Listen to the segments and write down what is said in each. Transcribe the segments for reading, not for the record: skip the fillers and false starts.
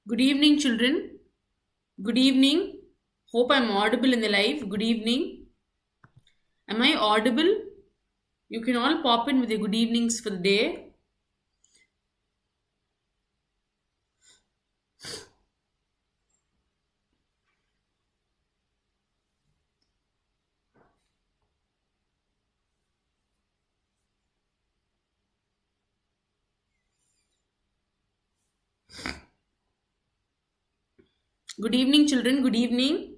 Good evening, children. Good evening. Hope I'm audible in the live. Good evening. Am I audible? You can all pop in with your good evenings for the day. Good evening, children. Good evening.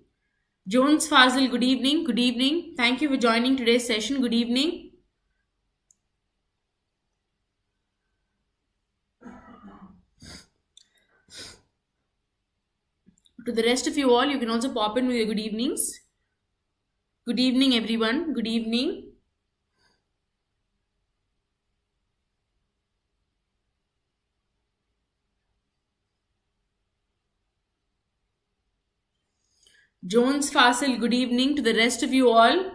Jones Fazil, good evening. Good evening. Thank you for joining today's session. Good evening. To the rest of you all, you can also pop in with your good evenings. Good evening, everyone. Good evening. Jones Fasil, good evening. To the rest of you all,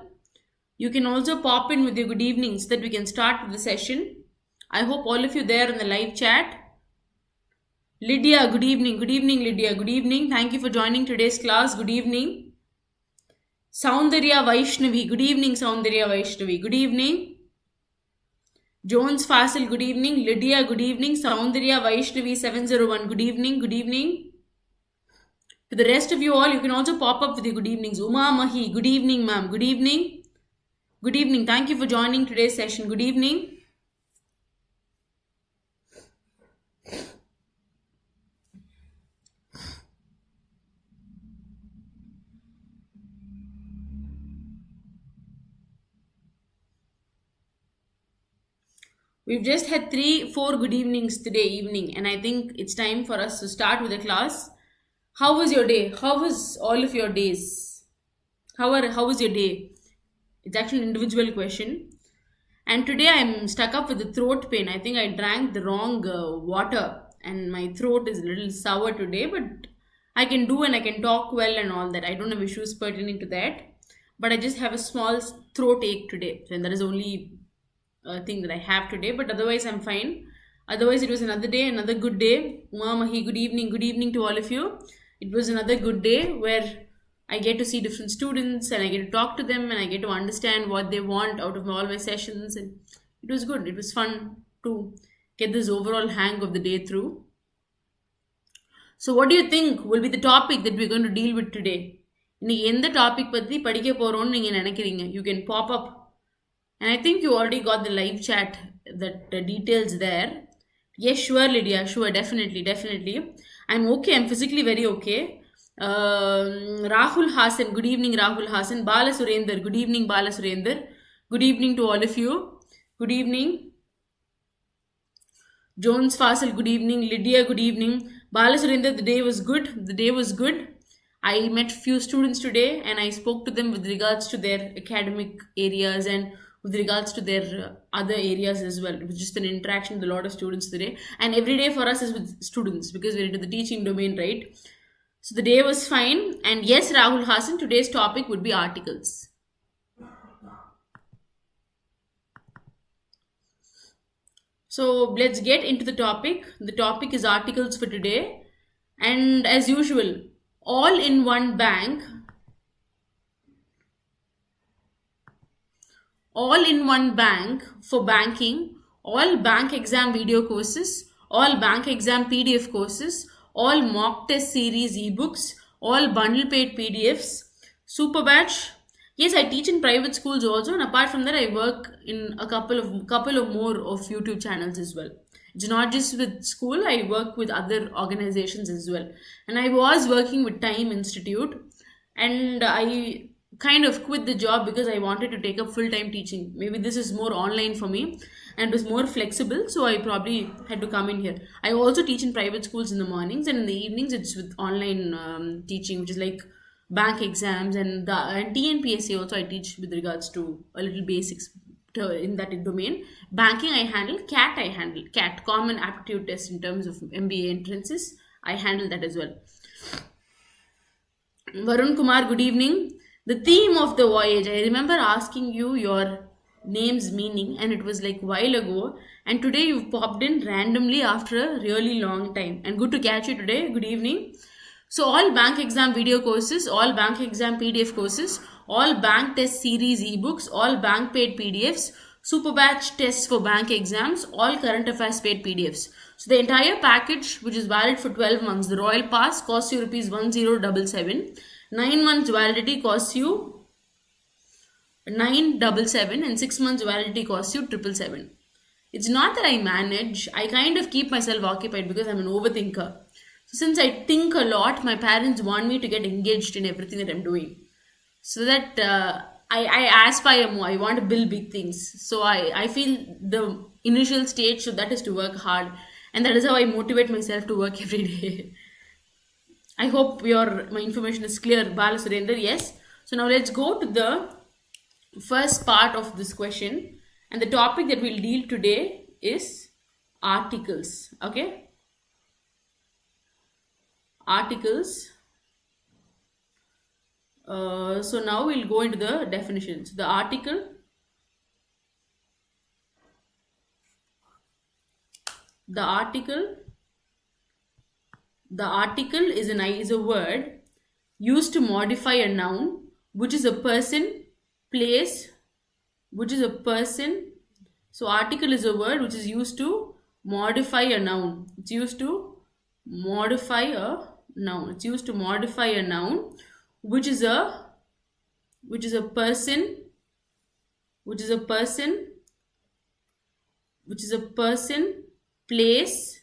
you can also pop in with your good evenings so that we can start with the session. I hope all of you there in the live chat. Lydia, good evening. Good evening, Lydia. Good evening. Thank you for joining today's class. Good evening. Soundarya Vaishnavi, good evening, Soundarya Vaishnavi. Good evening. Jones Fasil, good evening. Lydia, good evening. Soundarya Vaishnavi 701, good evening. Good evening. To the rest of you all, you can also pop up with your good evenings. Uma Mahi, good evening, ma'am. Good evening. Good evening. Thank you for joining today's session. Good evening. We've just had 3-4 good evenings today evening, and I think it's time for us to start with the class. How was your day? How was all of your days? How was your day? It's actually an individual question. And today I'm stuck up with a throat pain. I think I drank the wrong water, and my throat is a little sour today, but I can do and I can talk well and all that. I don't have issues pertaining to that. But I just have a small throat ache today, and that is only thing that I have today, but otherwise I'm fine. Otherwise, it was another day, another good day. Mahi, good evening to all of you. It was another good day where I get to see different students and I get to talk to them and I get to understand what they want out of all my sessions. And it was good. It was fun to get this overall hang of the day through. So, what do you think will be the topic that we're going to deal with today? இன்னைக்கு எந்த topic பற்றி படிக்க போறோம்னு நீங்க நினைக்கிறீங்க? You can pop up. And I think you already got the live chat, that details there. Yes, sure, Lydia. Sure, definitely. I'm okay. I'm physically very okay. Rahul Hasan. Good evening, Rahul Hasan. Bala Surender. Good evening, Bala Surender. Good evening to all of you. Good evening. Jones Fasil. Good evening. Lydia. Good evening. Bala Surender. The day was good. I met few students today and I spoke to them with regards to their academic areas and with regards to their other areas as well. It was just an interaction with a lot of students today. And every day for us is with students because we're into the teaching domain, right? So the day was fine. And yes, Rahul Hasan, today's topic would be articles. So let's get into the topic. The topic is articles for today. And as usual, all in one bank for banking, all bank exam video courses, all bank exam PDF courses, all mock test series ebooks, all bundle paid PDFs, super batch. Yes, I teach in private schools also, and apart from that I work in a couple of more of YouTube channels as well. It's not just with school, I work with other organizations as well. And I was working with Time Institute, and I kind of quit the job because I wanted to take up full-time teaching. Maybe this is more online for me and it was more flexible, so I probably had to come in here. I also teach in private schools in the mornings, and in the evenings it's with online teaching, which is like bank exams and TNPSC also I teach with regards to a little basics in that domain. Banking I handle, CAT, Common Aptitude Test in terms of MBA entrances. I handle that as well. Varun Kumar, good evening. The theme of the voyage. I remember asking you your name's meaning, and it was like while ago. And today you've popped in randomly after a really long time. And good to catch you today. Good evening. So, all bank exam video courses, all bank exam PDF courses, all bank test series ebooks, all bank paid PDFs, super batch tests for bank exams, all current affairs paid PDFs. So, the entire package, which is valid for 12 months, the Royal Pass costs you rupees 1077. 9 months validity costs you 977, and 6 months validity costs you 777. It's not that I manage, I kind of keep myself occupied because I'm an overthinker. So since I think a lot, my parents want me to get engaged in everything that I'm doing. So that I aspire more. I want to build big things. So I feel the initial stage, so that is to work hard. And that is how I motivate myself to work every day. I hope my information is clear, Bala Surender. Yes. So now let's go to the first part of this question. And the topic that we'll deal today is articles. Okay. Articles. So now we'll go into the definitions. The article is a word used to modify a noun, which is a person, place, which is a person. So article is a word which is used to modify a noun. It's used to modify a noun. It's used to modify a noun, which is a person, place,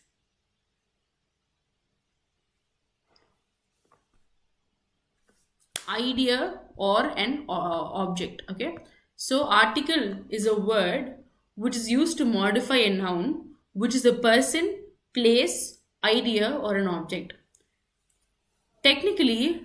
idea, or an object. Okay. So article is a word which is used to modify a noun, which is a person, place, idea, or an object. Technically,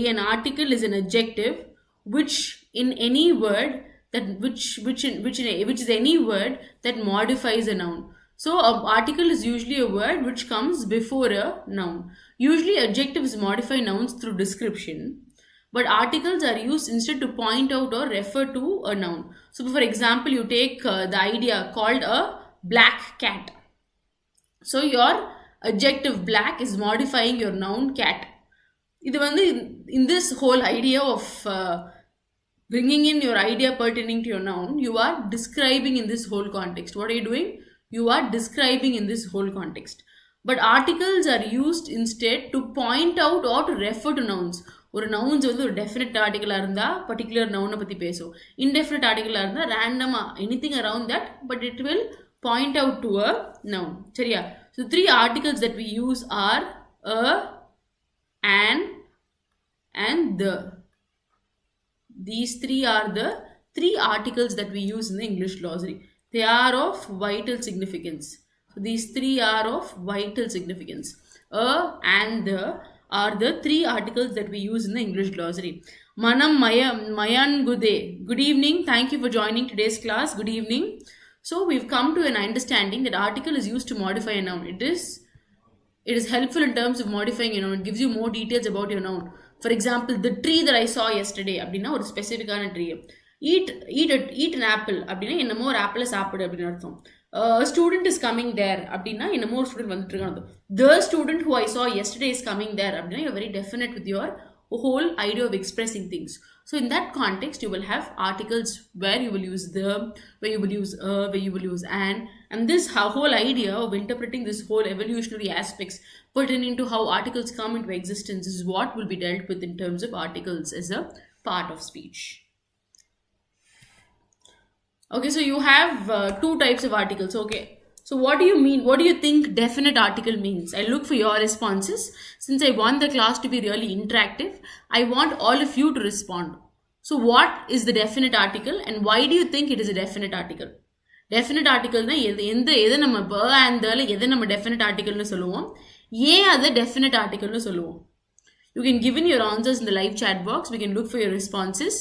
an article is an adjective which in any word that which is any word that modifies a noun. So an article is usually a word which comes before a noun. Usually adjectives modify nouns through description, but articles are used instead to point out or refer to a noun. So for example, you take the idea called a black cat. So your adjective black is modifying your noun cat. இது வந்து in this whole idea of bringing in your idea pertaining to your noun, you are describing in this whole context. What are you doing? You are describing in this whole context. But articles are used instead to point out or to refer to nouns. ஒரு nouns வந்து ஒரு definite article இருந்தா particular noun பத்தி பேசும். Indefinite article இருந்தா random anything around that, but it will point out to a noun. சரியா? So three articles that we use are a, an, and the. These three are the three articles that we use in the English glossary. They are of vital significance. So these three are of vital significance. A and the are the three articles that we use in the English glossary. Manam Mayan Gude. Good evening. Thank you for joining today's class. Good evening. So we've come to an understanding that article is used to modify a noun. It is helpful in terms of modifying a noun. It gives you more details about your noun. For example, the tree that I saw yesterday அப்படின்னா ஒரு ஸ்பெசிஃபிக்கான tree. eat an apple அப்படின்னா என்னமோ ஒரு ஆப்பிளை சாப்பிடு அப்படின்னு அர்த்தம். Student is coming there அப்படின்னா என்னமோ ஒரு ஸ்டூடெண்ட் வந்துட்டு இருக்காங்க. The student who I saw yesterday is coming there அப்படின்னா you're very definite with your whole idea of expressing things. So in that context, you will have articles where you will use the, where you will use a, where you will use an. And this whole idea of interpreting this whole evolutionary aspects pertaining to how articles come into existence is what will be dealt with in terms of articles as a part of speech. Okay, so you have two types of articles. Okay. So what do you mean? What do you think definite article means? I look for your responses. Since I want the class to be really interactive, I want all of you to respond. So what is the definite article and why do you think it is a definite article? Definite article na எதை நம்ம and எதை நம்ம definite article னு சொல்லுவோம், ஏன் அதை definite article னு சொல்லுவோம்? You can give in your answers in the live chat box. We can look for your responses.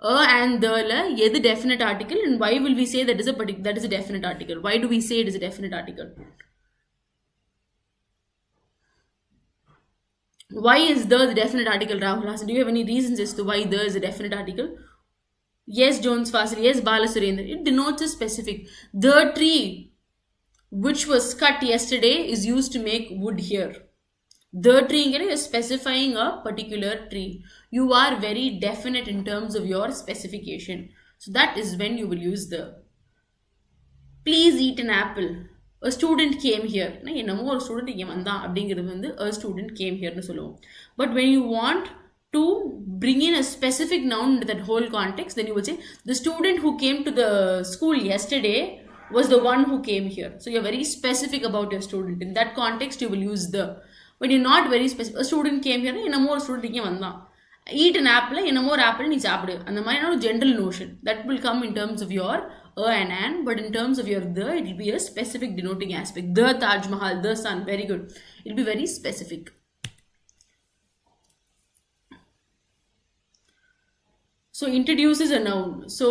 and the la எது definite article, and why will we say that is a definite article? Why do we say it is a definite article? Why is the definite article, Rahul Hassan? Do you have any reasons as to why the is a definite article? Yes, Jones Fasil. Yes, Balasurendra. It denotes a specific. The tree which was cut yesterday is used to make wood here. The tree is specifying a particular tree. You are very definite in terms of your specification. So that is when you will use the. Please eat an apple. A student came here. என்னமோ ஒரு student இங்கே வந்தான் அப்படிங்கிறது வந்து a student came hereன்னு சொல்லுவோம். But when you want to bring in a specific noun into that whole context, then you would say the student who came to the school yesterday was the one who came here. So you're very specific about your student. In that context, you will use the. When you're not very specific, a student came here, என்னமோ ஒரு student இங்கே வந்தான். Eat an apple, என்னமோ ஒரு apple நீ சாப்பிடு. அந்த மாதிரியான ஒரு general notion. That will come in terms of your and an, but in terms of your the, it will be a specific denoting aspect. The Taj Mahal, the sun, very good. It will be very specific. So introduces a noun. So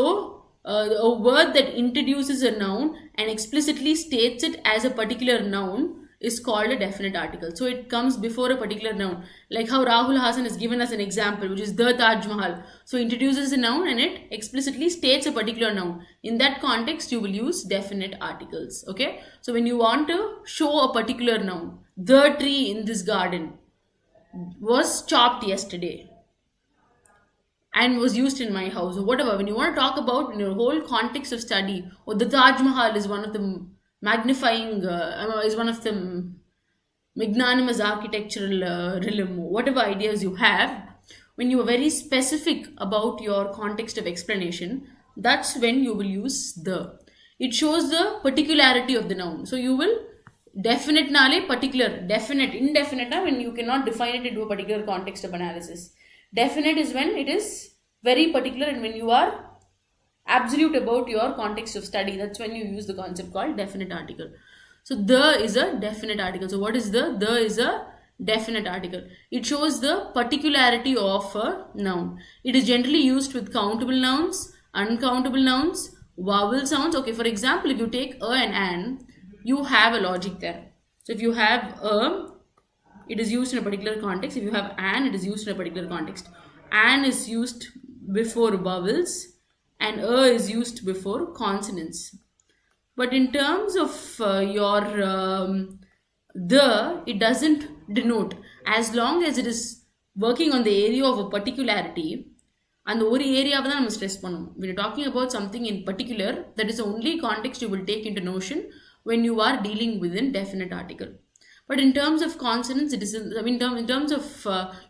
a word that introduces a noun and explicitly states it as a particular noun is called a definite article. So it comes before a particular noun. Like how Rahul Hassan has given us an example, which is the Taj Mahal. So introduces a noun and it explicitly states a particular noun. In that context, you will use definite articles. Okay. So when you want to show a particular noun, the tree in this garden was chopped yesterday and was used in my house, or whatever. When you want to talk about in your whole context of study, or the Taj Mahal is one of the magnifying, is one of the magnanimous architectural realm, whatever ideas you have, when you are very specific about your context of explanation, that's when you will use the. It shows the particularity of the noun. So you will definite nale particular, definite, indefinite when you cannot define it into a particular context of analysis. Definite is when it is very particular and when you are absolute about your context of study. That's when you use the concept called definite article. So the is a definite article. So what is the? The is a definite article. It shows the particularity of a noun. It is generally used with countable nouns, uncountable nouns, vowel sounds. Okay, for example, if you take a and an, you have a logic there. So if you have a, it is used in a particular context. If you have an, it is used in a particular context. An is used before vowels and a is used before consonants. But in terms of your it doesn't denote. As long as it is working on the area of a particularity, and the ஒரு ஏரியாவை தான் நம்ம stress பண்ணணும். When you're talking about something in particular, that is the only context you will take into notion when you are dealing with an definite article. But in terms of consonants, it is in terms of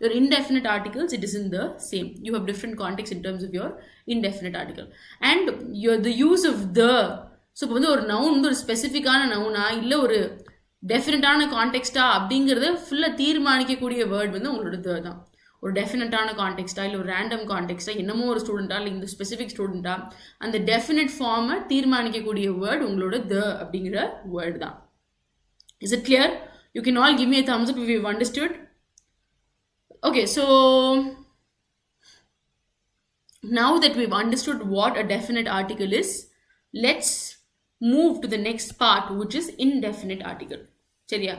your indefinite articles, it isn't the same. You have different contexts in terms of your indefinite article. And the use of the. So, இப்போ வந்து ஒரு noun வந்து ஒரு ஸ்பெசிஃபிக்கான நவுனா இல்லை ஒரு டெஃபினட்டான கான்டெக்ஸ்டா அப்படிங்கிறத ஃபுல்லாக தீர்மானிக்கக்கூடிய word வந்து உங்களோட த தான். ஒரு டெஃபினட்டான கான்டெக்ஸ்டா இல்லை ஒரு ரேண்டம் கான்டெக்ஸ்டா என்னமோ ஒரு ஸ்டூடெண்டா இல்லை இந்த ஸ்பெசிஃபிக் ஸ்டூடெண்டா அந்த டெஃபினட் ஃபார்மை தீர்மானிக்கக்கூடிய வேர்ட் உங்களோட த அப்படிங்கிற வேர்டு தான். Is it clear? You can all give me a thumbs up if you've understood. Okay, so now that we've understood what a definite article is, let's move to the next part, which is indefinite article. Chariya.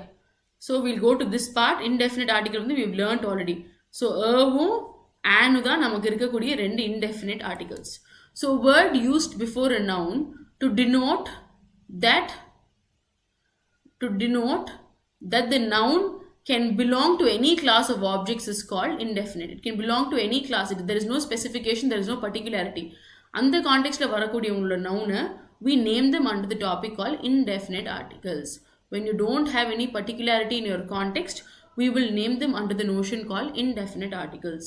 So we'll go to this part. Indefinite article we've learned already. So avum anu da namakku irukkudiya rendu indefinite articles. So word used before a noun to denote that the noun can belong to any class of objects is called indefinite. It can belong to any class. There is no specification, there is no particularity. And the context of varakudiyavங்களோட noun, we name them under the topic called indefinite articles. When you don't have any particularity in your context, we will name them under the notion called indefinite articles.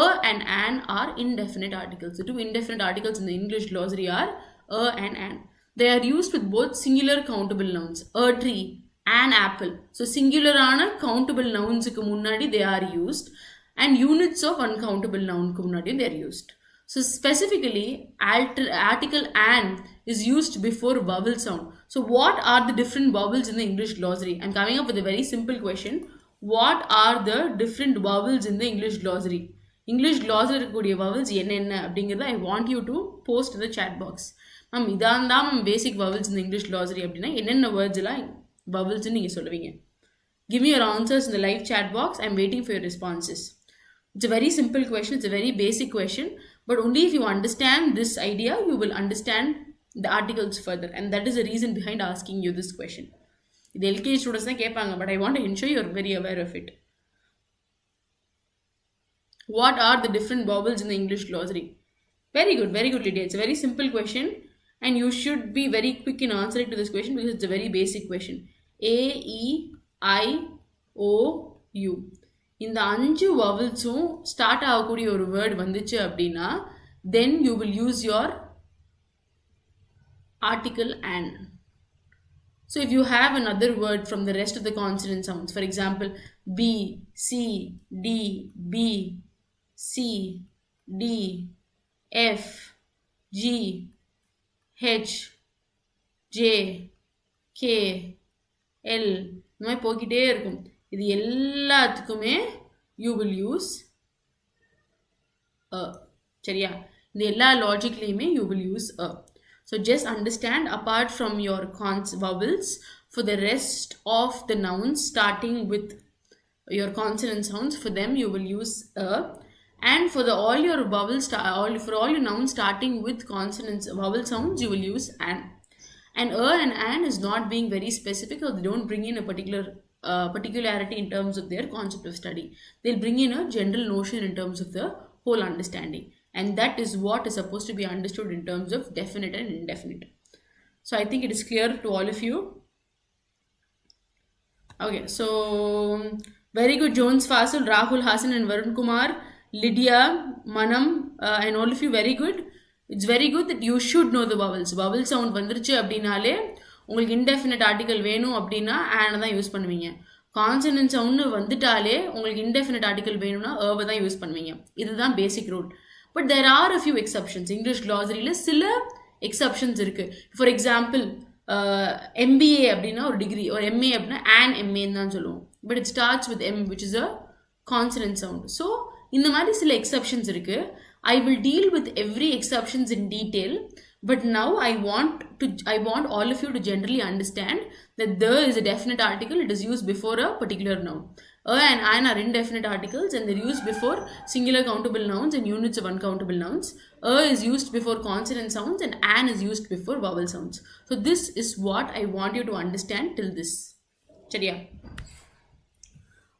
A and an are indefinite articles. The two indefinite articles in the English glossary are a and an. They are used with both singular countable nouns. A tree, an apple. So singular ana countable nouns ku munnadi they are used, and units of uncountable noun ku munnadi they are used. So specifically article an is used before vowel sound. So what are the different vowels in the English glossary? I'm coming up with a very simple question. What are the different vowels in the English glossary? English glossary இருக்கக்கூடிய vowels என்னென்ன அப்படிங்கிறத I want you to post in the chat box. Ma'am இதான் தான் ma'am basic vowels இந்த English glossary அப்படின்னா என்னென்ன words எல்லாம் vowels நீங்கள் சொல்லுவீங்க? Give me your answers in the live chat box. I'm waiting for your responses. It's a very simple question. It's a very basic question. But only if you understand this idea, you will understand the articles further. And that is the reason behind asking you this question. The LKG students தான் கேட்பாங்க, but I want to ensure you're very aware of it. What are the different vowels in the English glossary? Very good, Lydia. It's a very simple question. And you should be very quick in answering to this question because it's a very basic question. A, E, I, O, U. இந்த 5 vowelsum start ஆகக்கூடிய ஒரு word வந்துச்சு அப்படின்னா then you will use your article an. So if you have another word from the rest of the consonant sounds, for example, B, C, D, B, C, D, F, G, H, J, K, L, இந்த மாதிரி போய்கிட்டே இருக்கும். இது எல்லாத்துக்குமே you will use a. சரியா? இந்த எல்லா லாஜிக்லையுமே you will use a. So just understand, apart from your vowels, for the rest of the nouns starting with your consonant sounds, for them you will use a. And for all your vowels, for all your nouns starting with consonants, vowel sounds, you will use an. And a and an is not being very specific, or they don't bring in a particularity in terms of their concept of study. They'll bring in a general notion in terms of the whole understanding. And that is what is supposed to be understood in terms of definite and indefinite. So I think it is clear to all of you. Okay, so very good, Jones Fasul, Rahul Hassan and Varun Kumar, Lydia, Manam, and all of you, very good. It's very good that you should know the vowels. Vowel sound வந்துருச்சு அப்படின்னாலே உங்களுக்கு indefinite article வேணும் அப்படின்னா and தான் use பண்ணுவீங்க. Consonant sound வந்துட்டாலே உங்களுக்கு indefinite article வேணும்னா a தான் யூஸ் பண்ணுவீங்க. இதுதான் basic rule. But there are a few exceptions. English glossary ல சில exceptions இருக்கு. For example, MBA அப்படின்னா ஒரு டிகிரி, ஒரு MA அப்படின்னா an MA தான் சொல்லுவோம். But it starts with M, which is a consonant sound. So இந்த மாதிரி சில exceptions இருக்கு. I will deal with every exceptions in detail. But now I want all of you to generally understand that the is a definite article. It is used before a particular noun. A and an are indefinite articles and they're used before singular countable nouns and units of uncountable nouns. A is used before consonant sounds and an is used before vowel sounds. So this is what I want you to understand till this. Chariya.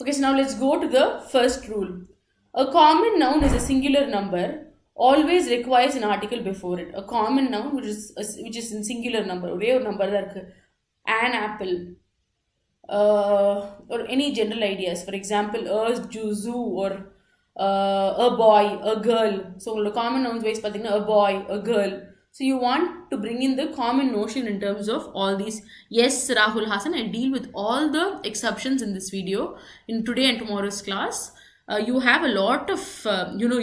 Okay, so now let's go to the first rule. A common noun is a singular number always requires an article before it. A common noun which is in singular number, ஒரே ஒரு number தான் இருக்கு. An apple, or any general ideas. For example, a zoo or a boy, a girl. So the common nouns wise பார்த்தீங்கன்னா a boy, a girl. So you want to bring in the common notion in terms of all these. Yes, Rahul Hassan, I deal with all the exceptions in this video in today and tomorrow's class. You have a lot of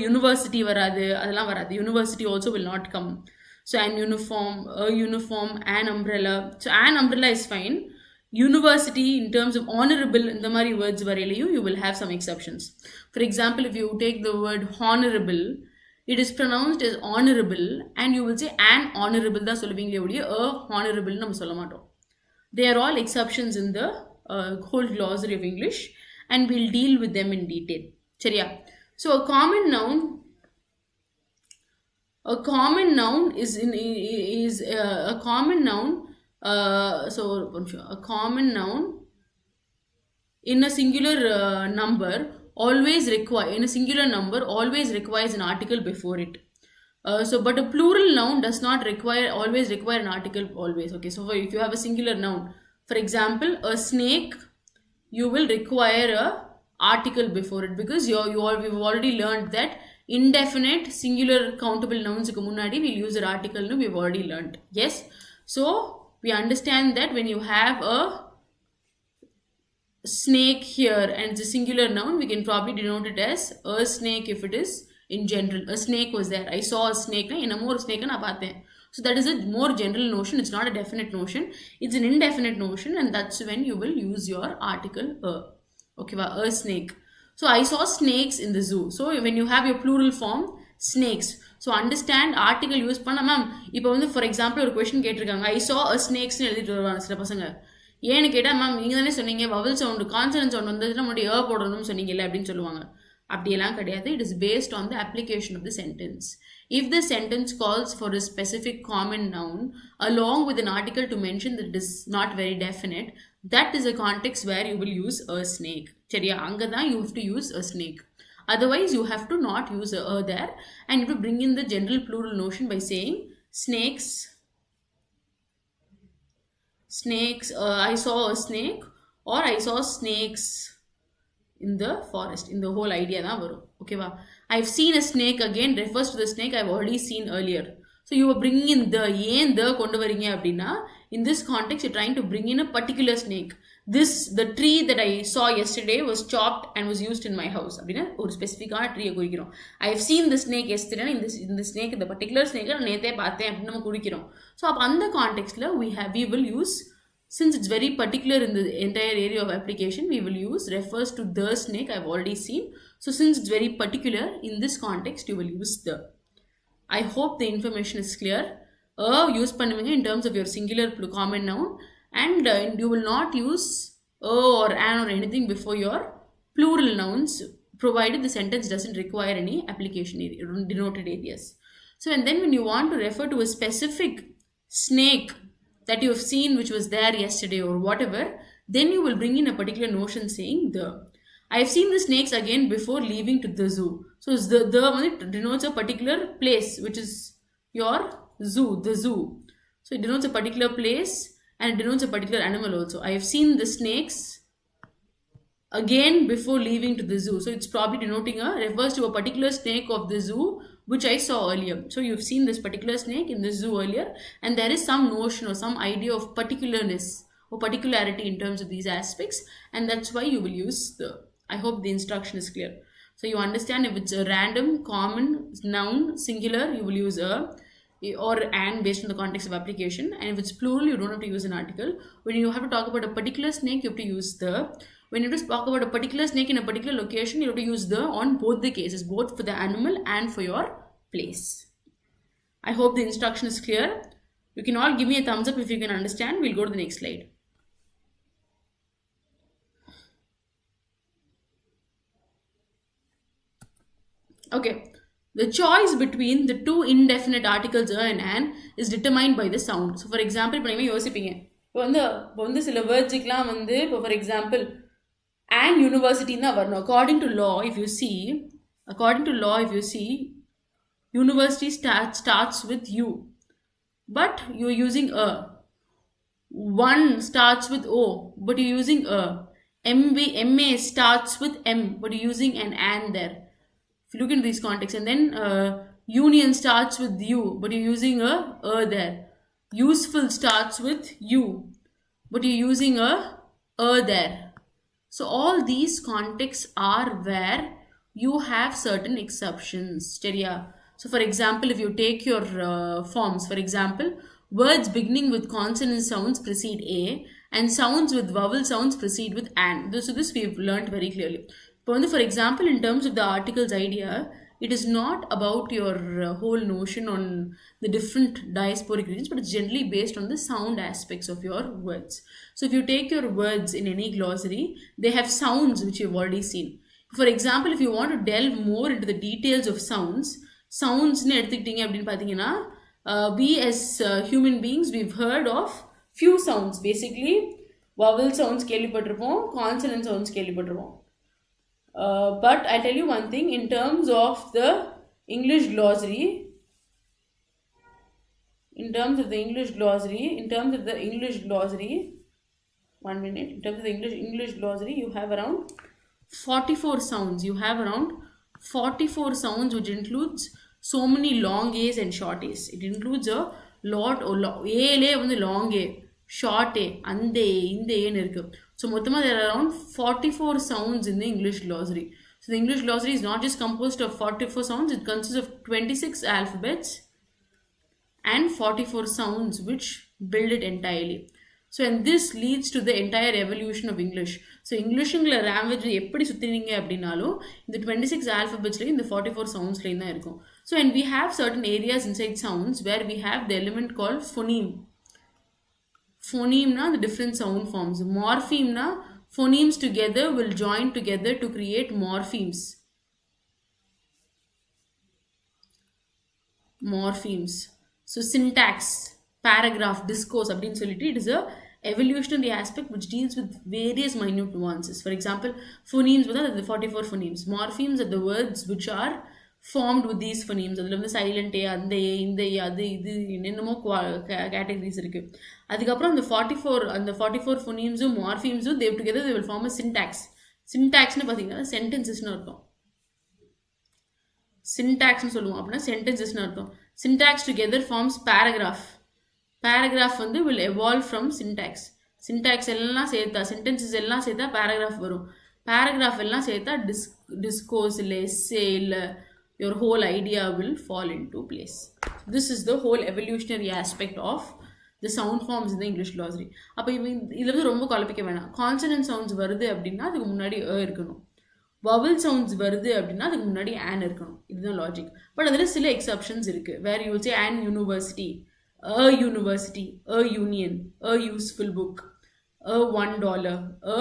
university varadu adala varadu. University also will not come. So an uniform, a uniform, an umbrella. So an umbrella is fine. University in terms of honorable in the mari words varelayu you will have some exceptions. For example, if you take the word honorable, it is pronounced as honorable and you will say an honorable da solluvinga odiya a honorable nam solla matom. They are all exceptions in the whole glossary of English and we'll deal with them in detail. Chariya. So a common noun is a common noun. So a common noun in a singular number always requires an article before it. But a plural noun does not always require an article always. Okay, so if you have a singular noun, for example, a snake, you will require a article before it because we've already learned that indefinite singular countable nouns க்கு முன்னாடி we'll use an article nu we've already learned. Yes, so we understand that when you have a snake here and it's a singular noun, we can probably denote it as a snake if it is in general. A snake was there, I saw a snake, enamo or snake na paathen. So that is a more general notion. It's not a definite notion, it's an indefinite notion, and that's when you will use your article a. Okay, a snake. So I saw snakes in the zoo. So when you have your plural form, snakes. So understand article use பண்ண ma'am இப்போ வந்து for example ஒரு question கேட்டிருக்காங்க ஐ சா அ ஸ்னேக்ஸ்னு எழுதிட்டு வருவாங்க சில பசங்க. ஏன்னு கேட்டால் மேம் நீங்கள் தானே சொன்னீங்க வவல் சவுண்டு கான்சனன்ட் சவுண்ட் வந்துச்சுன்னா முன்னாடி போடணும்னு சொன்னீங்கல்ல அப்படின்னு சொல்லுவாங்க. அப்படியெல்லாம் கிடையாது. It is based on the application of the sentence. If the sentence calls for a specific common noun along with an article to mention that it is not very definite, that is a context where you will use a snake. சரியா, அங்கதான் you have to use a snake. Otherwise you have to not use a there, and you have to bring in the general plural notion by saying snakes. I saw a snake, or I saw snakes in the forest. In the whole idea தான் வரும். ஓகேவா? I've seen a snake again refers to the snake I've already seen earlier. So you are bringing in the ஏன் the கொண்டு வரீங்க அப்படின்னா in this context you're trying to bring in a particular snake. The tree that I saw yesterday was chopped and was used in my house. அப்படின்னா ஒரு ஸ்பெசிஃபிக்கான ட்ரீயை குறிக்கிறோம். I've seen the snake yesterday. in the snake, the particular snake நான் நேத்தே பார்த்தேன் அப்படின்னு நம்ம குறிக்கிறோம். ஸோ அப்போ அந்த கான்டெக்ட்ல we will use, since it's very particular in the entire area of application, we will use refers to the snake I've already seen. So since it's very particular in this context, you will use the. I hope the information is clear. Use பண்ணுவீங்க in terms of your singular common noun, and you will not use or an or anything before your plural nouns, provided the sentence doesn't require any application denoted areas. So and then when you want to refer to a specific snake that you have seen which was there yesterday or whatever, then you will bring in a particular notion saying the. I have seen the snakes again before leaving to the zoo. So the denotes a particular place, which is your zoo, the zoo. So it denotes a particular place and it denotes a particular animal also. I have seen the snakes again before leaving to the zoo. So it's probably denoting refers to a particular snake of the zoo which I saw earlier. So you've seen this particular snake in the zoo earlier, and there is some notion or some idea of particularness or particularity in terms of these aspects, and that's why you will use the. I hope the instruction is clear. So you understand, if it's a random common noun singular, you will use a or an based on the context of application, and if it's plural, you don't have to use an article. When you have to talk about a particular snake, you have to use the. When you just talk about a particular snake in a particular location, you have to use the on both the cases, both for the animal and for your place. I hope the instruction is clear. You can all give me a thumbs up if you can understand. We'll go to the next slide. Okay. The choice between the two indefinite articles a and an is determined by the sound. So for example, இப்போ நீங்க யோசிப்பீங்க, இப்போ வந்து சில வேர்ட்ஸுக்கெலாம் வந்து இப்போ for example and university na varno. According to law, if you see, university starts with U, but you're using a. One starts with O, but you're using a. MA starts with M, but you're using an there. If you look into these contexts, and then union starts with U, but you're using a there. Useful starts with U, but you're using a there. So all these contexts are where you have certain exceptions. So for example, if you take your forms, for example, words beginning with consonant sounds precede A, and sounds with vowel sounds precede with an. So this we've learned very clearly. For example, in terms of the articles idea, it is not about your whole notion on the different diasporic regions, but it's generally based on the sound aspects of your words. So if you take your words in any glossary, they have sounds which you've already seen. For example, if you want to delve more into the details of sounds எடுத்துக்கிட்டீங்க அப்படின்னு பார்த்தீங்கன்னா, we as human beings, we've heard of few sounds. Basically, vowel sounds கேள்விப்பட்டிருப்போம், consonant sounds கேள்விப்பட்டிருப்போம். But I'll tell you one thing, in terms of the English glossary, one minute, in terms of the English glossary, you have around 44 sounds. Which includes so many long A's and short A's. It includes a lot of long A, short A, ande, inde ன்னு இருக்கு. So மொத்தமா there are around 44 sounds in the English glossary. So the English glossary is not just composed of 44 sounds, it consists of 26 alphabets and 44 sounds which build it entirely. So, and this leads to the entire evolution of English. So, Englishல language எப்படி சுத்தினீங்க அப்படின்னாலும் இந்த 26 alphabetsல இந்த 44 soundsல தான் இருக்கும். So, and we have certain areas inside sounds where we have the element called phoneme. Phoneme na the different sound forms. Morpheme na phonemes together will join together to create morphemes. Morphemes. So syntax, paragraph, discourse அப்படின்னு சொல்லிட்டு it is a evolutionary aspect which deals with various minute nuances. For example, phonemes with the 44 phonemes. Morphemes are the words which are formed with these phonemes. அதில் வந்து silent ஏ, அந்த ஏ, இந்த ஏ, அது இது என்னென்னமோ categories இருக்கு. அதுக்கப்புறம் அந்த 44 phonemesum morphemesum they together they will form a syntax. Syntaxனு பார்த்தீங்கன்னா sentencesனு அர்த்தம். சின்டாக்ஸ்னு சொல்லுவோம் அப்படின்னா சென்டென்சஸ்னு அர்த்தம். Syntax together forms paragraph. Paragraph வந்து will evolve from syntax. Syntax எல்லாம் சேர்த்தா, சென்டென்சஸ் எல்லாம் சேர்த்தா பேராகிராஃப் வரும். பேராகிராஃப் எல்லாம் சேர்த்தா டிஸ்கோர்ஸ் இல்லை எஸ்ஸே இல்லை your whole idea will fall into place. This is the whole evolutionary aspect of the sound forms in the English glossary. அப்போ இதில் வந்து ரொம்ப குழப்பிக்க வேணாம். கான்சனன்ட் சவுண்ட்ஸ் வருது அப்படின்னா அதுக்கு முன்னாடி இருக்கணும். vowel sounds வருது அப்படின்னா அதுக்கு முன்னாடி an இருக்கணும். இதுதான் லாஜிக். பட் அதில் சில எக்ஸப்ஷன்ஸ் இருக்கு. Where you will say an university, a union, a useful book, a $1, a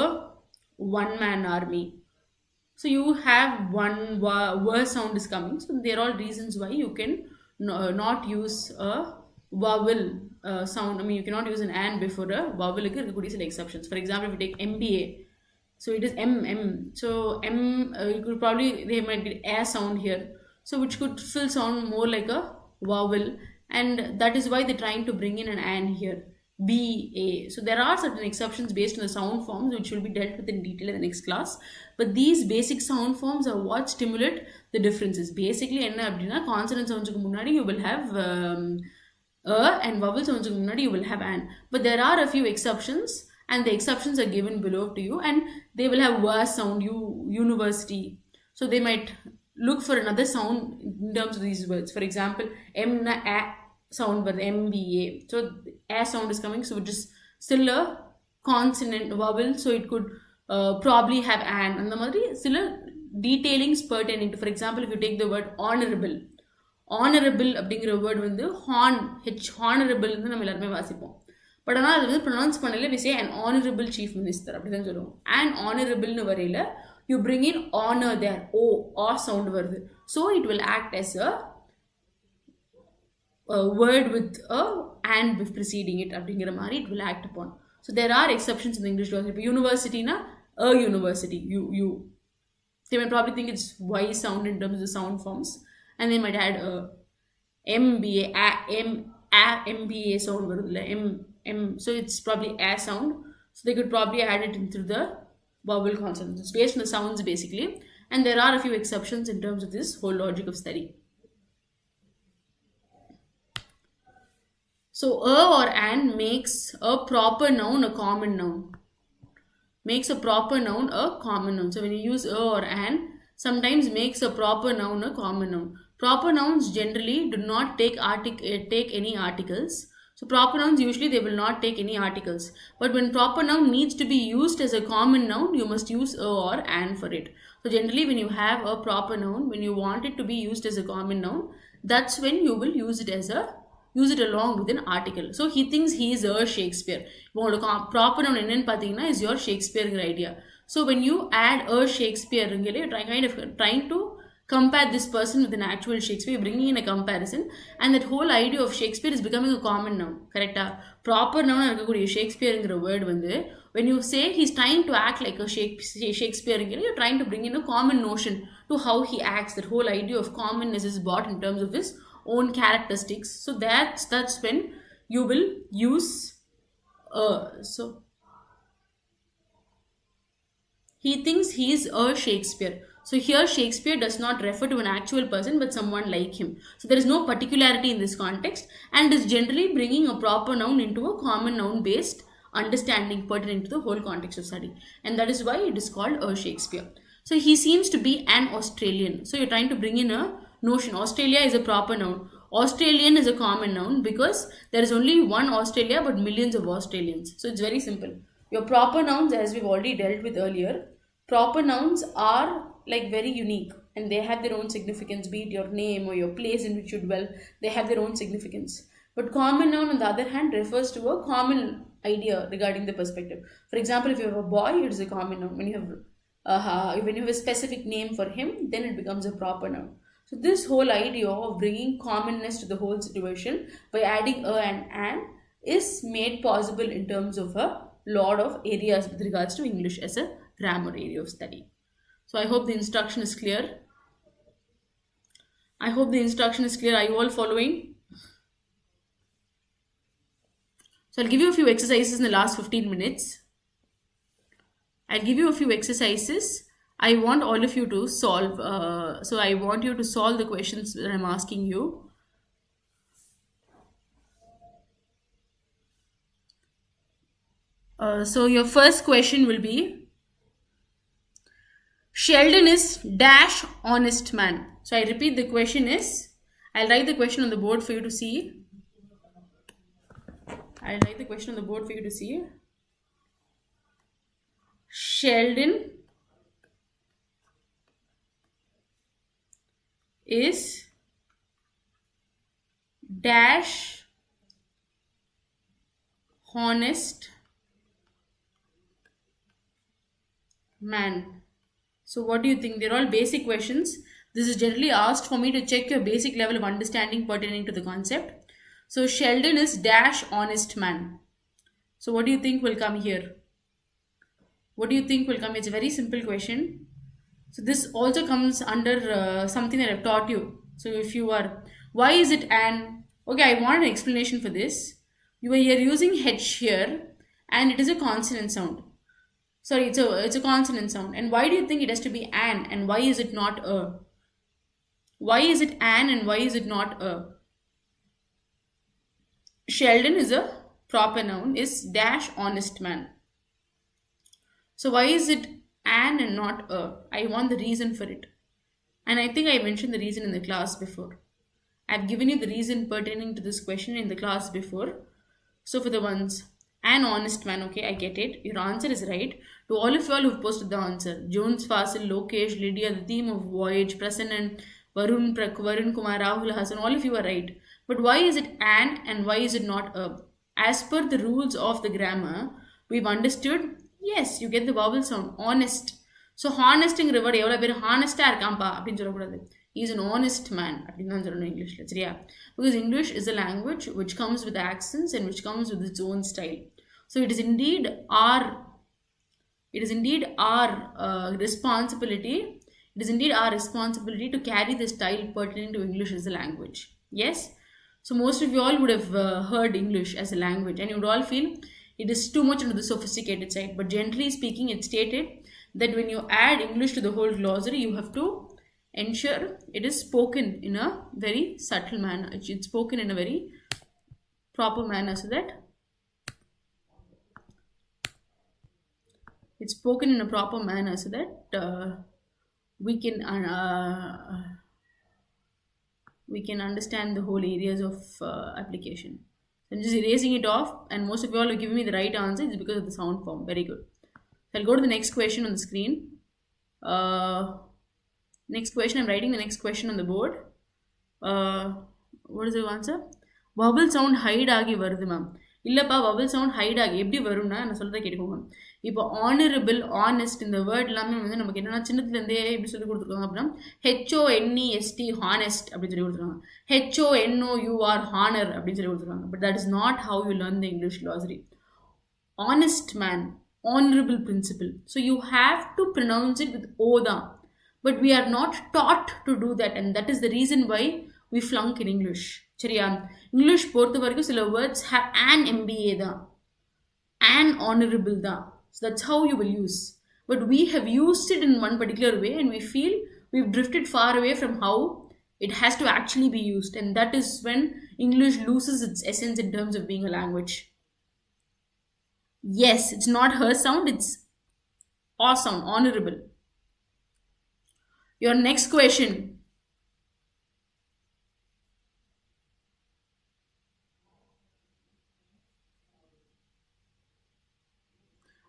one-man army. So you have one word sound is coming. So there are all reasons why you can not use a vowel sound. I mean, you cannot use an and before a vowel. There could be some exceptions. For example, if you take MBA, so it is M. So M, you could probably, they might get a sound here. So which could still sound more like a vowel. And that is why they're trying to bring in an and here. BA. So there are certain exceptions based on the sound forms which will be dealt with in detail in the next class. But these basic sound forms are what stimulate the differences. Basically, enna appadina consonant sounds ku munadi you will have a, and vowel sounds ku munadi you will have an. But there are a few exceptions, and the exceptions are given below to you, and they will have was sound, university. So they might look for another sound in terms of these words. For example, M na a sound வருது MBA. So a sound is coming, so it is still a consonant vowel, so it could probably have an. அந்த மாதிரி சில detailings pertaining to, for example, if you take the word honorable அப்படிங்கிற word வந்து honorable நம்ம எல்லாருமே வாசிப்போம். But ஆனால் அது வந்து ப்ரொனவுன்ஸ் பண்ணல we say an honorable chief minister அப்படிதான் சொல்லுவோம். an honorableனு வரையில you bring in honor there, o sound வருது. So it will act as a word with a and preceding it அப்படிங்கிற மாதிரி it will act upon. So there are exceptions in the English glossary. இப்போ university na a university, you they might probably think it's y sound in terms of the sound forms, and they might add a MBA, MBA sound varudilla, M, so it's probably a sound, so they could probably add it into the vowel consonants. It's based on the sounds basically, and there are a few exceptions in terms of this whole logic of study. So a or an makes a proper noun a common noun. Makes a proper noun a common noun. So when you use a or an, sometimes makes a proper noun a common noun. Proper nouns generally do not take any articles. So proper nouns usually they will not take any articles. But when proper noun needs to be used as a common noun, you must use a or an for it. So generally when you have a proper noun, when you want it to be used as a common noun, that's when you will use it along with an article. So he thinks he is a Shakespeare. Proper noun என்னன்னு பார்த்தீங்கன்னா is your Shakespeare idea. So when you add a Shakespeare, you're kind of trying to compare this person with an actual Shakespeare, bringing in a comparison, and that whole idea of Shakespeare is becoming a common noun. Correct? Proper noun இருக்கக்கூடிய Shakespeareங்கிற word வந்து when you say he's trying to act like a Shakespeare, you're trying to bring in a common notion to how he acts. That whole idea of commonness is brought in terms of his own characteristics. So that's when you will use so he thinks he is a Shakespeare. So here Shakespeare does not refer to an actual person but someone like him. So there is no particularity in this context, and is generally bringing a proper noun into a common noun based understanding pertinent to the whole context of study, and that is why it is called a Shakespeare. So he seems to be an Australian. So you're trying to bring in a notion. Australia is a proper noun. Australian is a common noun because there is only one Australia but millions of Australians. So it's very simple. Your proper nouns, as we've already dealt with earlier, proper nouns are like very unique and they have their own significance, be it your name or your place in which you dwell, they have their own significance. But common noun, on the other hand, refers to a common idea regarding the perspective. For example, if you have a boy, it is a common noun. When you have a specific name for him, then it becomes a proper noun. So this whole idea of bringing commonness to the whole situation by adding a and an is made possible in terms of a lot of areas with regards to English as a grammar area of study. So I hope the instruction is clear. I hope the instruction is clear. Are you all following? So I'll give you a few exercises in the last 15 minutes. I'll give you a few exercises. I want all of you to solve. So I want you to solve the questions that I'm asking you. So your first question will be, Sheldon is dash honest man. So I repeat, the question is, I'll write the question on the board for you to see. Sheldon is dash honest man. So what do you think? They're all basic questions. This is generally asked for me to check your basic level of understanding pertaining to the concept. So Sheldon is dash honest man. So what do you think will come here? What do you think will come? It's a very simple question. So this also comes under something that I've taught you. So if you are, why is it an? Okay, I want an explanation for this. You are here using H here, and it is a consonant sound. Sorry, it's a consonant sound. And why do you think it has to be an? And why is it not a? Why is it an and why is it not a? Sheldon is a proper noun, is dash honest man. So why is it an and not a? I want the reason for it. And I think I mentioned the reason in the class before. I've given you the reason pertaining to this question in the class before. So for the ones, an honest man, okay, I get it. Your answer is right. To all of you all who've posted the answer, Jones, Fasil, Lokesh, Lydia, the theme of voyage, Prasannan, Varun Kumar, Rahul, Hassan, all of you are right. But why is it an and why is it not a? As per the rules of the grammar, we've understood, yes, you get the vowel sound, honest. So honesting word, எவ்வளோ பேர் ஹானஸ்டாக இருக்காம்பா அப்படின்னு சொல்லக்கூடாது. He is an honest man அப்படின்னு தான் சொல்லணும் இங்கிலீஷில், சரியா? Because English is a language which comes with accents and which comes with its own style. So it is indeed our responsibility. It is indeed our responsibility to carry the style pertaining to English as a language. Yes? So most of you all would have heard English as a language and you would all feel it is too much into the sophisticated side. But generally speaking, it's stated that when you add English to the whole glossary, you have to ensure it is spoken in a very subtle manner. It's spoken in a very proper manner so that it's spoken in a proper manner so that we can understand the whole areas of application. I'm just erasing it off, and most of you all are giving me the right answer. It's because of the sound form. Very good. So I'll go to the next question on the screen. Next question, I'm writing the next question on the board. What is the answer? Vowel sound hide ஆகி வருது ma'am. இல்லைப்பா, vowel sound height ஆகி எப்படி வரும்னா நான் சொல்கிறத கேட்டுக்கோங்க. இப்போ ஆனரபிள், ஆனஸ்ட் இந்த வேர்ட் எல்லாமே வந்து நமக்கு என்னென்னா சின்னத்துலேருந்தே எப்படி சொல்லி கொடுத்துருக்காங்க அப்படின்னா HONEST ஹானஸ்ட் அப்படின்னு சொல்லி கொடுத்துருக்காங்க. HONOUR ஹானர் அப்படின்னு சொல்லி கொடுத்துருக்காங்க. But that is not how you learn the English glossary. Honest man, honorable principle. So you have to pronounce it with O தான். But we are not taught to do that, and that is the reason why we flunk in English. சரியா? English பொறுத்த வரைக்கும் சில words have an MBA தான், an honorable தான். So that's how you will use. But we have used it in one particular way and we feel we've drifted far away from how it has to actually be used, and that is when English loses its essence in terms of being a language. Yes, it's not her sound, it's awesome, honorable. Your next question.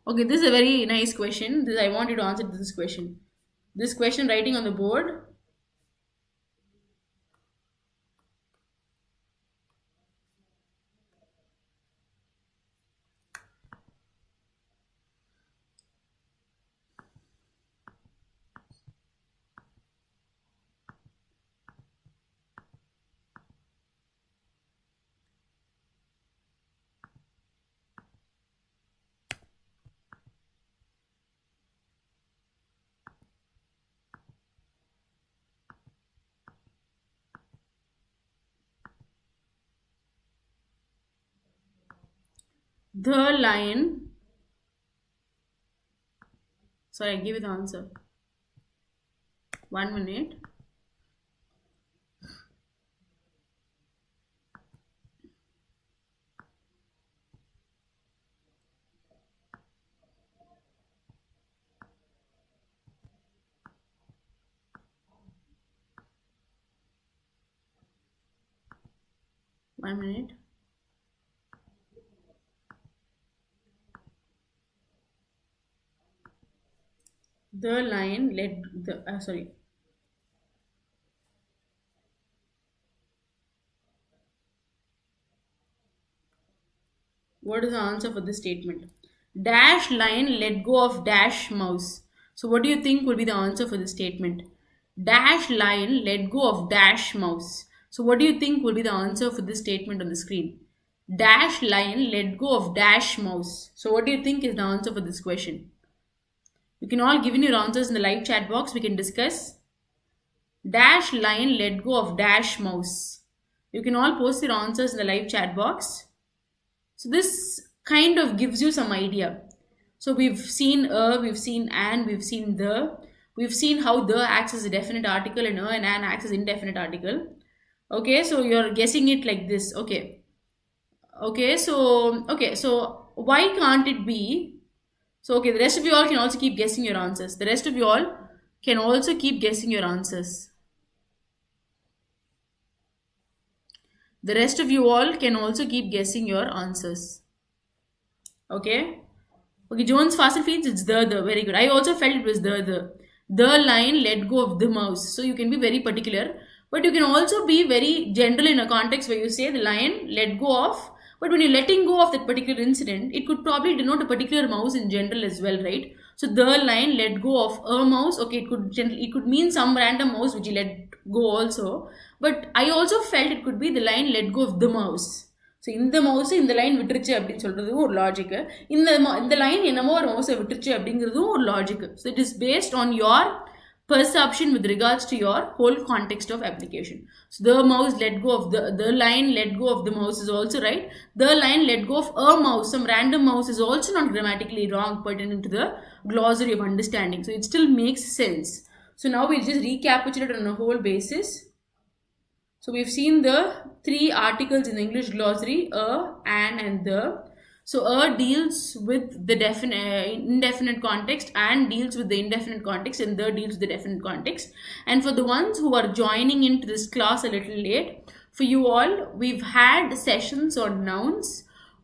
Okay, this is a very nice question. This I want you to answer this question. This question writing on the board. The lion. Sorry, I give you the answer. 1 minute. 1 minute. The lion led the. Sorry. What is the answer for this statement? Dash lion let go of dash mouse. So, what do you think would be the answer for this statement? Dash lion let go of dash mouse. So, what do you think will be the answer for this statement on the screen? Dash lion let go of dash mouse. So, what do you think is the answer for this question? You can all give in your answers in the live chat box. We can discuss. Dash lion let go of dash mouse. You can all post your answers in the live chat box. So this kind of gives you some idea. So we've seen we've seen and, we've seen the. We've seen how the acts as a definite article and an acts as indefinite article. Okay, so you're guessing it like this. Okay, so why can't it be? So okay, the rest of you all can also keep guessing your answers. The rest of you all can also keep guessing your answers. The rest of you all can also keep guessing your answers. Okay. Okay, Jones fast and feeds, it's the. Very good. I also felt it was the. The line let go of the mouse. So you can be very particular, but you can also be very general in a context where you say the lion let go of. But when you're letting go of that particular incident, it could probably denote a particular mouse in general as well, right? So the lion let go of a mouse. Okay, it could mean some random mouse which you let go also. But I also felt it could be the lion let go of the mouse. So இந்த மவுஸை இந்த line விட்டுருச்சு அப்படின்னு சொல்கிறதும் ஒரு logic, இந்த line என்னமோ ஒரு மவுஸை விட்டுருச்சு அப்படிங்கிறதும் ஒரு logic. So it is based on your perception with regards to your whole context of application. So the mouse let go of the line let go of the mouse is also right. The line let go of a mouse, some random mouse, is also not grammatically wrong pertaining to the glossary of understanding. So it still makes sense. So now we'll just recapitulate on a whole basis. So we've seen the three articles in the English glossary: a, an, and the. So a deals with the indefinite context, and deals with the indefinite context, and the deals with the definite context. And for the ones who are joining into this class a little late, for you all, we've had sessions on nouns,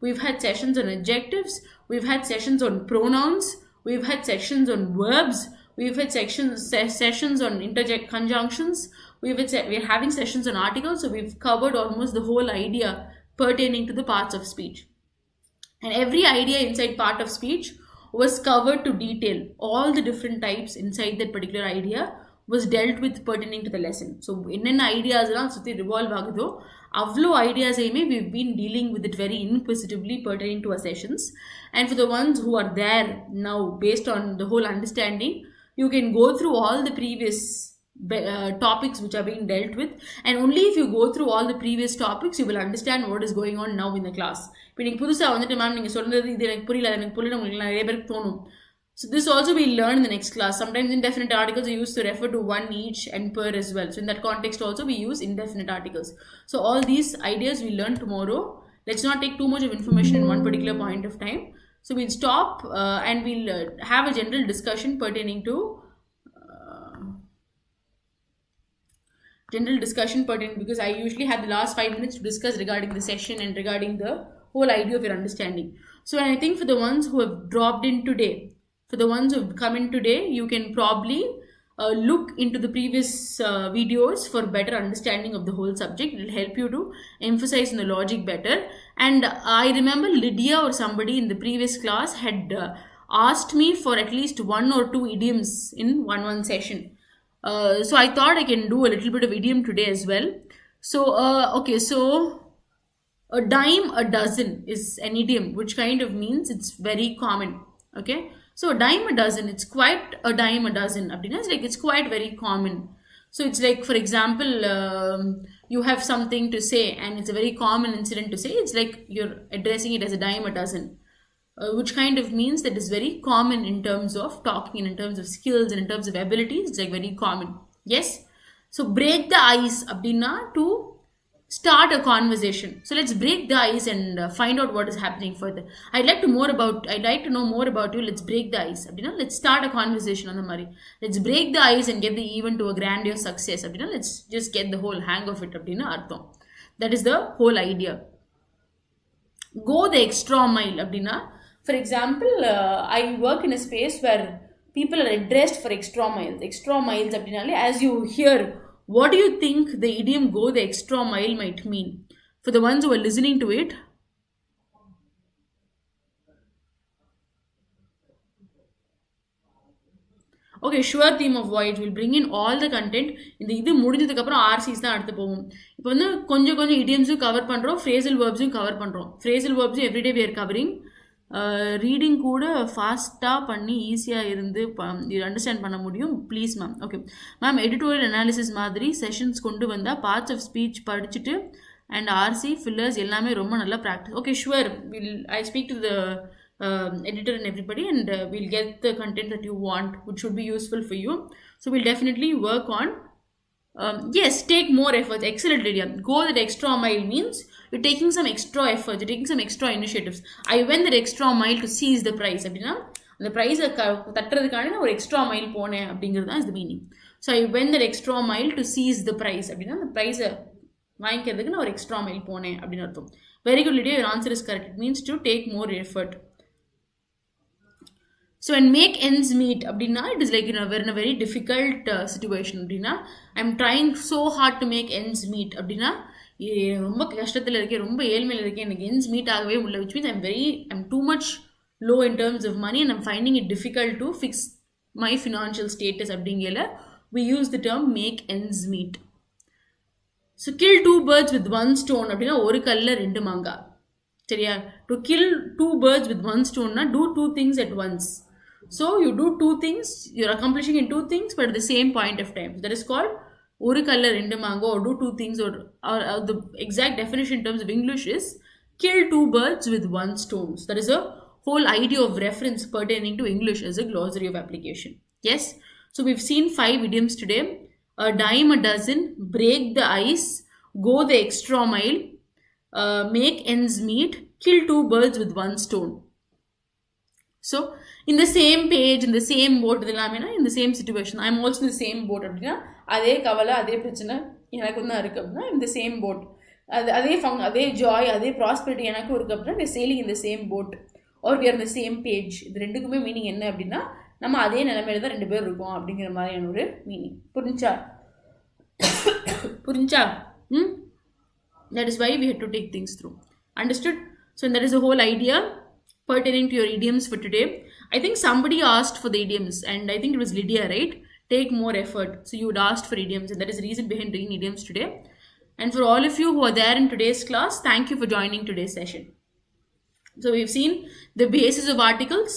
we've had sessions on adjectives, we've had sessions on pronouns, we've had sections on verbs, we've had sessions on interject conjunctions, we're having sessions on articles. So we've covered almost the whole idea pertaining to the parts of speech. And every idea inside part of speech was covered to detail. All the different types inside that particular idea was dealt with pertaining to the lesson. So, என்னென்ன ஐடியாஸ்லாம் சுற்றி revolve ஆகுதோ அவ்வளோ ஐடியாஸையுமே we've been dealing with it very inquisitively pertaining to our sessions. And for the ones who are there now, based on the whole understanding, you can go through all the previous topics which are being dealt with, and only if you go through all the previous topics you will understand what is going on now in the class. இப்போ நீங்கள் புதுசாக வந்துட்டு ma'am நீங்கள் சொல்கிறது இது எனக்கு புரியல, எனக்கு புரியல, உங்களுக்கு நிறைய பேருக்கு தோணும். So this also we learn in the next class. Sometimes indefinite articles are used to refer to one, each, and per as well. So in that context also we use indefinite articles. So all these ideas we learn tomorrow. Let's not take too much of information in one particular point of time. So we'll stop and we'll have a general discussion pertaining to because I usually have the last 5 minutes to discuss regarding the session and regarding the whole idea of your understanding. So and I think for the ones who have dropped in today, for the ones who have come in today, you can probably look into the previous videos for better understanding of the whole subject. It will help you to emphasize on the logic better. And I remember Lydia or somebody in the previous class had asked me for at least one or two idioms in one session. So I thought I can do a little bit of idiom today as well. So okay, so a dime a dozen is an idiom which kind of means it's very common. Okay, so a dime a dozen, it's quite a dime a dozen அப்படின்னா it's like it's quite very common. So it's like, for example, you have something to say and it's a very common incident to say. It's like you're addressing it as a dime a dozen, which kind of means that is very common in terms of talking and in terms of skills and in terms of abilities. It's like very common. Yes. So break the ice அப்படின்னா to start a conversation. So let's break the ice and find out what is happening further. I'd like to know more about you. Let's break the ice அப்படின்னா let's start a conversation on the மாதிரி. Let's break the ice and get the event to a grandiose success அப்படின்னா let's just get the whole hang of it அப்படின்னு அர்த்தம். That is the whole idea. Go the extra mile அப்படின்னா, for example, I work in a space where people are addressed for extra miles. Extra miles அப்படின்னாலே, as you hear, what do you think the idiom go the extra mile might mean? For the ones who are listening to it, okay, sure theme of voyage will bring in all the content. இந்த இது முடிஞ்சதுக்கு அப்புறம் RCs தான் அடுத்து போகும். இப்போ வந்து கொஞ்சம் idioms-உம் கவர் பண்றோம், phrasal verbs-உம் கவர் பண்றோம். Phrasal verbs-உம் everyday we are covering. Reading கூட ஃபாஸ்ட்டாக பண்ணி ஈஸியாக இருந்து இது அண்டர்ஸ்டாண்ட் பண்ண முடியும். Please ma'am. Okay ma'am, editorial analysis மாதிரி செஷன்ஸ் கொண்டு வந்தால் பார்ட்ஸ் ஆஃப் ஸ்பீச் படிச்சுட்டு அண்ட் ஆர்சி ஃபில்லர்ஸ் எல்லாமே ரொம்ப நல்லா practice. Okay sure, I speak to the editor and everybody, and we'll get the content that you want, which should be useful for you. So we'll definitely work on yes, take more efforts. Excellent, Lydia. Go that extra mile means you're taking some extra efforts, you're taking some extra initiatives. I went that extra mile to seize the prize. அப்படின்னா அந்த ப்ரைஸை தட்டுறதுக்கான நான் ஒரு extra mile போனேன் அப்படிங்கிறது தான் is the meaning. So I went that extra mile to seize the prize அப்படின்னா அந்த ப்ரைஸை வாங்கிக்கிறதுக்கு நான் ஒரு எக்ஸ்ட்ரா மைல் போனேன் அப்படின்னு அர்த்தம். Very good Lydia, your answer is correct. It means to take more effort. So and make ends meet அப்படின்னா it is like we're in a very difficult situation அப்படின்னா I'm trying so hard to make ends meet அப்படின்னா ரொம்ப கஷ்டத்தில் இருக்கேன், ரொம்ப ஏழ்மையில் இருக்கேன், எனக்கு ends meet ஆகவே முடியல, which means I'm too much low in terms of money and I'm finding it difficult to fix my financial status அப்படிங்கல we use the term make ends meet. So kill two birds with one stone அப்படின்னா ஒரு கல்ல ரெண்டு மாங்கா. சரியா? To kill two birds with one stone na do two things at once. So you do two things, you're accomplishing in two things but at the same point of time. That is called oru kalla rendu mango, or do two things, or the exact definition in terms of English is kill two birds with one stone. So that is a whole idea of reference pertaining to English as a glossary of application. Yes, so we've seen 5 idioms today. A dime a dozen, break the ice, go the extra mile, make ends meet, kill two birds with one stone. So in the same page, in the same boat, in the same situation, I'm also in the same boat அப்படின்னா அதே கவலை அதே பிரச்சனை எனக்கும் தான் இருக்குது அப்படின்னா in the same boat, அதே ஜாய் அதே ப்ராஸ்பெரிட்டி எனக்கும் இருக்குது அப்படின்னா we're sailing in the same boat or we are in the same page. இது ரெண்டுக்குமே மீனிங் என்ன அப்படின்னா நம்ம அதே நிலைமையில தான் ரெண்டு பேர் இருக்கோம் அப்படிங்கிற மாதிரியான ஒரு மீனிங். புரிஞ்சா? That is why we had to take things through. Understood? So that is the whole idea pertaining to your idioms for today. I think somebody asked for the idioms and I think it was Lydia, right? Take more effort. So you would ask for idioms and that is the reason behind doing idioms today. And for all of you who are there in today's class, thank you for joining today's session. So we've seen the basis of articles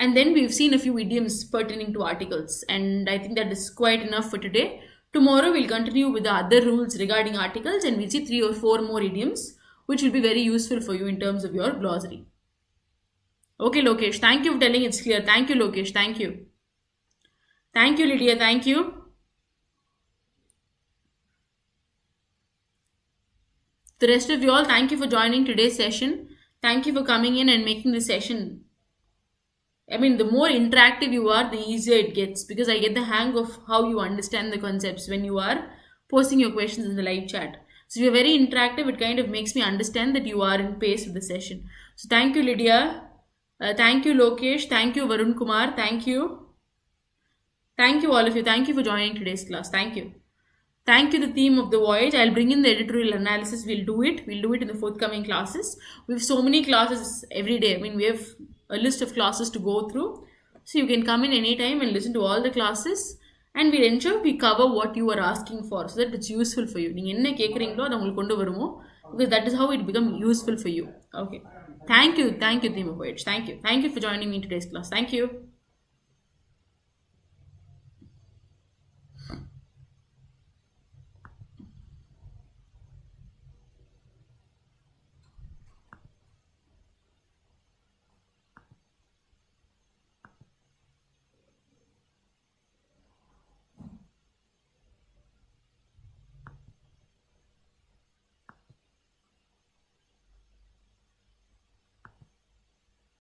and then we've seen a few idioms pertaining to articles, and I think that is quite enough for today. Tomorrow we'll continue with the other rules regarding articles and we'll see 3 or 4 more idioms which will be very useful for you in terms of your glossary. Okay, Lokesh, thank you for telling it's clear. Thank you, Lokesh. Thank you. Thank you, Lydia. Thank you. The rest of you all, thank you for joining today's session. Thank you for coming in and making this session. I mean, the more interactive you are, the easier it gets because I get the hang of how you understand the concepts when you are posting your questions in the live chat. So if you're very interactive, it kind of makes me understand that you are in pace with the session. So thank you, Lydia. Thank you, Lokesh. Thank you, Varun Kumar. Thank you. Thank you, all of you. Thank you for joining today's class. Thank you. Thank you, the theme of the voyage. I'll bring in the editorial analysis. We'll do it. We'll do it in the forthcoming classes. We have so many classes every day. I mean, we have a list of classes to go through. So you can come in anytime and listen to all the classes. And we'll ensure we cover what you are asking for so that it's useful for you. நீங்க என்ன கேக்குறீங்களோ அதை உங்களுக்கு கொண்டு வருமோ, because that is how it become useful for you. Okay. Thank you. Thank you, Theme of Voyage. Thank you. Thank you for joining me in today's class. Thank you.